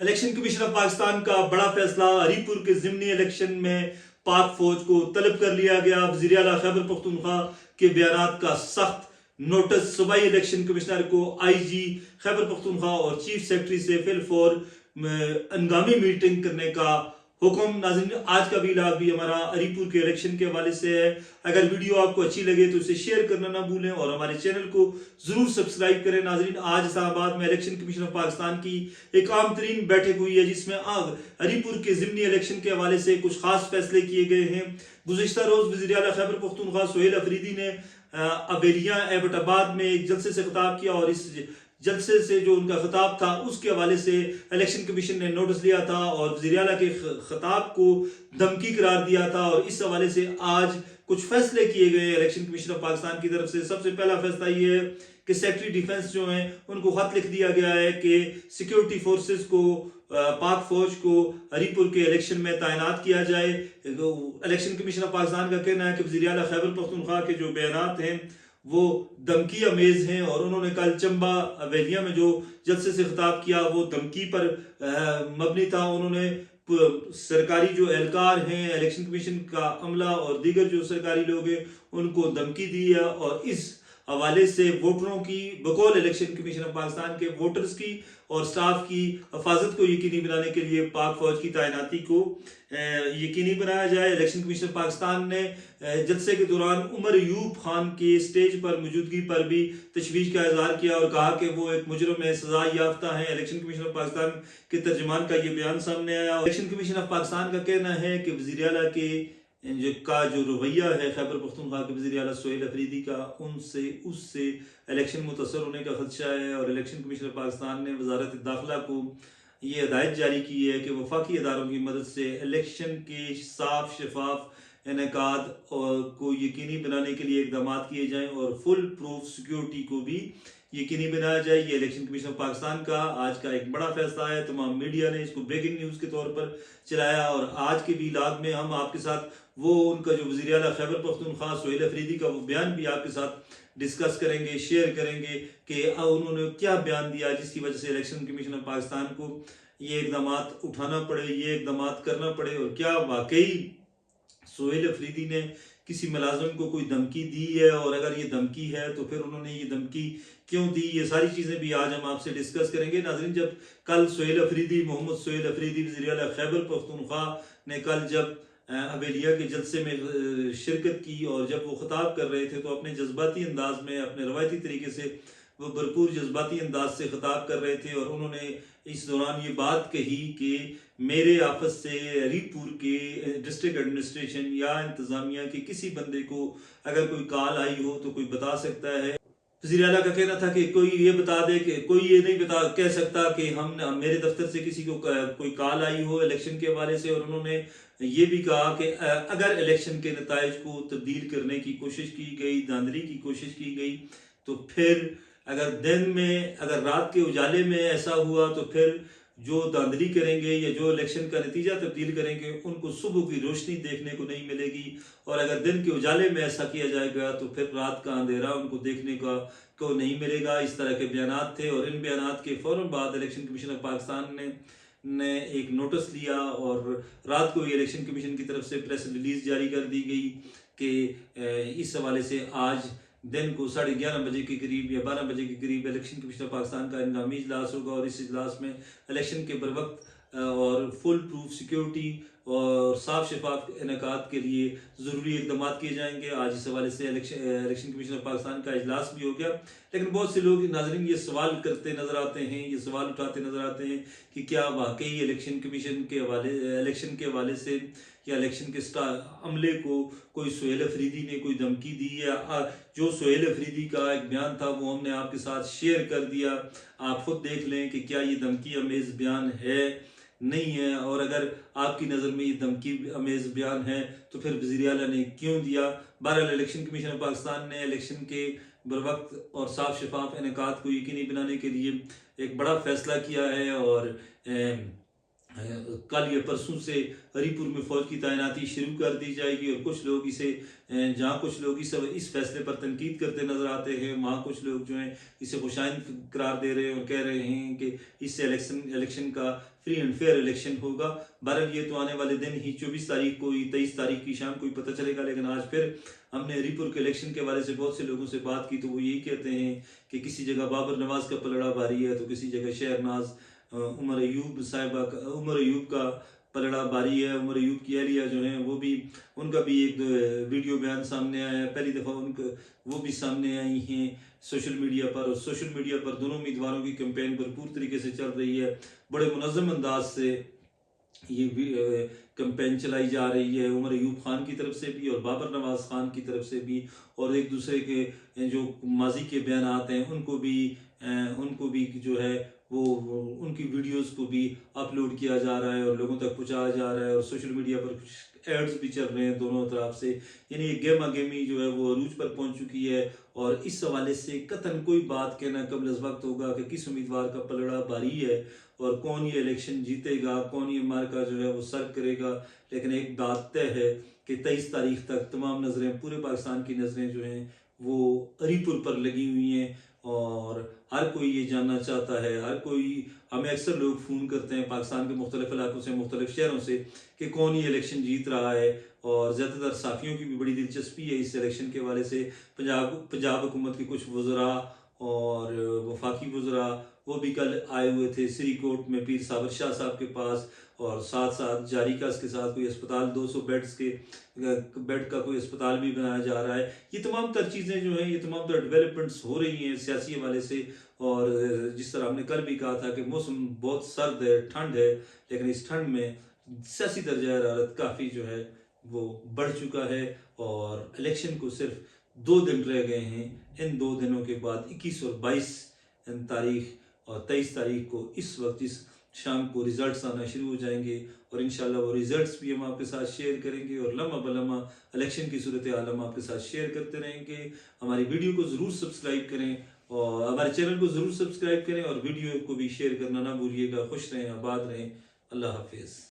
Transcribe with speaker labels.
Speaker 1: Election commission of Pakistan का बड़ा फैसला, हरीपुर के जिमनी इलेक्शन में पाक फौज को तलब कर लिया गया। वज़ीर आला खैबर पख्तूनख्वा के बयान का सख्त नोटिस सूबाई इलेक्शन कमिश्नर को IG खैबर पख्तूनख्वा और चीफ सेक्रेटरी से फिल फॉर हंगामी मीटिंग करने का हुक्म। नाज़रीन, आज का व्लॉग भी हमारा हरीपुर के इलेक्शन के हवाले से है। अगर वीडियो आपको अच्छी लगे तो इसे शेयर करना ना भूलें और हमारे चैनल को जरूर सब्सक्राइब करें। नाज़रीन, आज इस्लामाबाद में इलेक्शन कमीशन ऑफ पाकिस्तान की एक आम तरीन बैठक हुई है, जिसमें हरीपुर के जिमनी इलेक्शन के हवाले से कुछ खास फैसले किए गए हैं। गुज़िश्ता रोज वज़ीर आला खैबर पख्तूनख्वा सुहेल अफरीदी ने अवेलिया एबटाबाद में एक जलसे से खिताब किया और इस जलसे से जो उनका खिताब था उसके हवाले से इलेक्शन कमीशन ने नोटिस लिया था और वज़ीर आला के खिताब को धमकी करार दिया था। और इस हवाले से आज कुछ फैसले किए गए इलेक्शन कमीशन ऑफ पाकिस्तान की तरफ से। सबसे पहला फैसला ये है कि सेक्रेटरी डिफेंस जो हैं उनको खत लिख दिया गया है कि सिक्योरिटी फोर्सेस को, पाक फौज को हरीपुर के इलेक्शन में तैनात किया जाए। इलेक्शन कमीशन ऑफ पाकिस्तान का कहना है कि वज़ीर आला खैबर पख्तूनख्वा के जो बयान हैं वो धमकी अमेज हैं और उन्होंने कल चंबा अवेलिया में जो जलसे से खिताब किया वो धमकी पर मबनी था। उन्होंने सरकारी जो एहलकार हैं, इलेक्शन कमीशन का अमला और दीगर जो सरकारी लोग हैं उनको धमकी दी है और इस हवाले से वोटरों की, बकौल इलेक्शन कमीशन ऑफ पाकिस्तान के वोटर्स की और स्टाफ की हिफाजत को यकीनी बनाने के लिए पाक फौज की तैनाती को यकीनी बनाया जाए। इलेक्शन कमीशन पाकिस्तान ने जलसे के दौरान उमर यूब खान के स्टेज पर मौजूदगी पर भी तशवीश का इजहार किया और कहा कि वो एक मुजरम है, सजा याफ्ता है। इलेक्शन कमीशन ऑफ पाकिस्तान के तर्जुमान का ये बयान सामने आया। इलेक्शन कमीशन ऑफ पाकिस्तान का कहना है कि वज़ीर आला के जो रवैया है खैबर पख्तूनख्वा के वज़ीर आला सुहेल अफरीदी का, उससे इलेक्शन मुतासर होने का खदशा है और इलेक्शन कमीशन पाकिस्तान ने वजारत दाखिला को ये हिदायत जारी की है कि वफाकी इदारों की मदद से इलेक्शन के साफ शफाफ इनेकाद को यकीनी बनाने के लिए इकदाम किए जाएँ और फुल प्रूफ सिक्योरिटी को भी यकीनी बनाया जाए। ये इलेक्शन कमीशन ऑफ पाकिस्तान का आज का एक बड़ा फैसला है। तमाम मीडिया ने इसको ब्रेकिंग न्यूज़ के तौर पर चलाया और आज के व्लॉग में हम आपके साथ वो उनका जो वज़ीर आला खैबर पख्तूनख्वा सुहेल अफरीदी का वो बयान भी आपके साथ डिस्कस करेंगे, शेयर करेंगे कि उन्होंने क्या बयान दिया जिसकी वजह से इलेक्शन कमीशन ऑफ पाकिस्तान को ये इकदाम उठाना पड़े, ये इकदाम करना पड़े और क्या वाकई सुहेल अफरीदी ने किसी मुलाजिम को कोई धमकी दी है और अगर ये धमकी है तो फिर उन्होंने ये धमकी क्यों दी। ये सारी चीज़ें भी आज हम आपसे डिस्कस करेंगे। नाज़रीन, जब कल सुहेल अफरीदी, मोहम्मद सुहेल अफरीदी वज़ीर आला खैबर पख्तूनख्वा ने कल जब अवेलिया के जलसे में शिरकत की और जब वो खिताब कर रहे थे तो अपने जज्बाती अंदाज में, अपने रवायती तरीके से वो भरपूर जज्बाती अंदाज से खिताब कर रहे थे और उन्होंने इस दौरान ये बात कही कि मेरे ऑफिस से हरीपुर के डिस्ट्रिक्ट एडमिनिस्ट्रेशन या इंतज़ामिया के किसी बंदे को अगर कोई कॉल आई हो तो कोई बता सकता है। वज़ीर आला का कहना था कि कोई ये बता दे, कि कोई ये नहीं कह सकता कि हम मेरे दफ्तर से किसी को कोई कॉल आई हो इलेक्शन के हवाले से। और उन्होंने ये भी कहा कि अगर इलेक्शन के नताइज को तब्दील करने की कोशिश की गई, धांधली की कोशिश की गई तो फिर अगर दिन में, अगर रात के उजाले में ऐसा हुआ तो फिर जो धांधली करेंगे या जो इलेक्शन का नतीजा तब्दील करेंगे उनको सुबह की रोशनी देखने को नहीं मिलेगी और अगर दिन के उजाले में ऐसा किया जाएगा तो फिर रात का अंधेरा उनको देखने को नहीं मिलेगा। इस तरह के बयान थे और इन बयान के फ़ौरन बाद इलेक्शन कमीशन ऑफ पाकिस्तान ने एक नोटिस लिया और रात को इलेक्शन कमीशन की तरफ से प्रेस रिलीज जारी कर दी गई कि इस हवाले से आज दिन को 11:30 बजे के करीब या 12 बजे के करीब इलेक्शन कमीशन ऑफ पाकिस्तान का हंगामी इजलास होगा और इस इजलास में इलेक्शन के बरवक्त और फुल प्रूफ सिक्योरिटी और साफ शफाफ इनेकाद के लिए ज़रूरी इकदाम किए जाएंगे। आज इस हवाले से इलेक्शन कमीशन ऑफ पाकिस्तान का इजलास भी हो गया। लेकिन बहुत से लोग, नाजरीन, ये सवाल करते नज़र आते हैं, ये सवाल उठाते नज़र आते हैं कि क्या वाकई इलेक्शन कमीशन के हवाले, इलेक्शन के हवाले से या इलेक्शन के अमले को कोई सुहेल अफरीदी ने कोई धमकी दी है। जो सुहेल अफरीदी का एक बयान था वो हमने आपके साथ शेयर कर दिया। आप खुद देख लें कि क्या ये धमकी अमेज बयान है, नहीं है, और अगर आपकी नज़र में ये धमकी अमेज बयान है तो फिर वज़ीर आला ने क्यों दिया। बहरहाल इलेक्शन कमीशन ऑफ पाकिस्तान ने इलेक्शन के बरवक्त और साफ शफाफ इनेकाद को यकीनी बनाने के लिए एक बड़ा फैसला किया है और कल या परसों से हरीपुर में फौज की तैनाती शुरू कर दी जाएगी और कुछ लोग इसे जहाँ कुछ लोग इस फैसले पर तनकीद करते नजर आते हैं, वहाँ कुछ लोग जो हैं इसे खुशाइंद करार दे रहे हैं और कह रहे हैं कि इससे इलेक्शन का फ्री एंड फेयर इलेक्शन होगा। बहरहाल ये तो आने वाले दिन ही 24 तारीख को, 23 तारीख की शाम को ही पता चलेगा। लेकिन आज फिर हमने हरीपुर के इलेक्शन के हवाले से बहुत से लोगों से बात की तो वो यही कहते हैं कि किसी जगह बाबर नवाज का पलड़ा भारी है, तो किसी जगह शहरनाज उमर अयूब का पलड़ा भारी है। उमर अयूब की अहलिया जो हैं वो भी, उनका भी एक वीडियो बयान सामने आया है, पहली दफ़ा उनका वो भी सामने आई हैं सोशल मीडिया पर। और सोशल मीडिया पर दोनों उम्मीदवारों की कैंपेन भरपूर तरीके से चल रही है, बड़े मुनज़्ज़म अंदाज से ये कैंपेन चलाई जा रही है, उमर अयूब खान की तरफ से भी और बाबर नवाज खान की तरफ से भी। और एक दूसरे के जो माजी के बयानात हैं उनको भी जो है वो उनकी वीडियोस को भी अपलोड किया जा रहा है और लोगों तक पहुंचाया जा रहा है। और सोशल मीडिया पर कुछ एड्स भी चल रहे हैं दोनों तरफ से, यानी ये गेमा गेमी जो है वो अरूज पर पहुंच चुकी है। और इस हवाले से कतन कोई बात कहना कबल अज़ वक्त होगा कि किस उम्मीदवार का पलड़ा भारी है और कौन ये इलेक्शन जीतेगा, कौन ये मार्का जो है वो सर्व करेगा। लेकिन एक बात तय है कि 23 तारीख तक तमाम नज़रें, पूरे पाकिस्तान की नज़रें जो हैं वो हरीपुर पर लगी हुई हैं और हर कोई ये जानना चाहता है, हर कोई, हमें अक्सर लोग फ़ोन करते हैं पाकिस्तान के मुख्तलिफ इलाकों से, मुख्तलिफ शहरों से कि कौन ये इलेक्शन जीत रहा है। और ज़्यादातर साफ़ियों की भी बड़ी दिलचस्पी है इस इलेक्शन के हवाले से। पंजाब हुकूमत के कुछ वज़रा और वफाकी वज़रा वो भी कल आए हुए थे सिरी कोर्ट में पीर साबर शाह साहब के पास, और साथ साथ जारी का इसके साथ कोई अस्पताल 200 बेड का कोई अस्पताल भी बनाया जा रहा है। ये तमाम तर चीज़ें जो हैं, ये तमाम तर डेवलपमेंट्स हो रही हैं सियासी हवाले से। और जिस तरह हमने कल भी कहा था कि मौसम बहुत सर्द है, ठंड है, लेकिन इस ठंड में सियासी दर्जा हरारत काफ़ी जो है वो बढ़ चुका है। और इलेक्शन को सिर्फ 2 दिन रह गए हैं। इन 2 दिनों के बाद 21 और 22 तारीख और 23 तारीख को इस वक्त इस शाम को रिजल्ट्स आना शुरू हो जाएंगे और इंशाल्लाह वो रिजल्ट्स भी हम आपके साथ शेयर करेंगे और लम्हा बलम्हा इलेक्शन की सूरत हाल हम आपके साथ शेयर करते रहेंगे। हमारी वीडियो को ज़रूर सब्सक्राइब करें और हमारे चैनल को ज़रूर सब्सक्राइब करें और वीडियो को भी शेयर करना ना भूलिएगा। खुश रहें, आबाद रहें। अल्लाह हाफिज़।